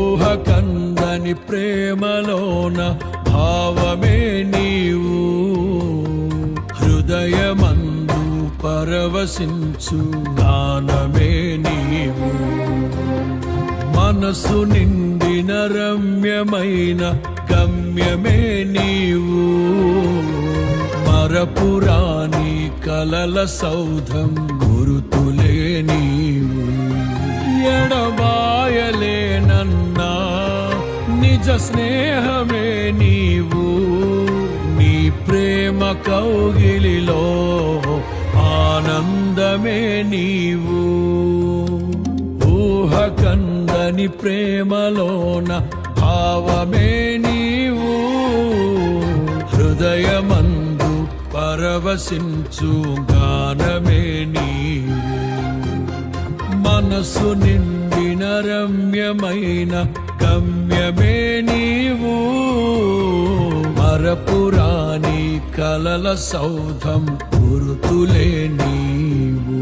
ఊహకందని ప్రేమలోన భావమే నీవు, హృదయమందు పరవశించు గానమే నీవు. మనసు నిండిన రమ్యమైన గమ్యమే నీవు, మరపురాని కలల సౌధం గురుతులే నీవు. ఎడబాయలేనన్నా నిజ స్నేహమే నీవు, నీ ప్రేమ కౌగిలిలో ఆనందమే నీవు. ఊహకందని ప్రేమలోన భావమే నీవు, హృదయమందు పరవశించు గానమే నీవు. మనసు నిండిన రమ్యమైన గమ్యమే నీవు, మరపురాని కలల సౌధం గురుతులే నీవు.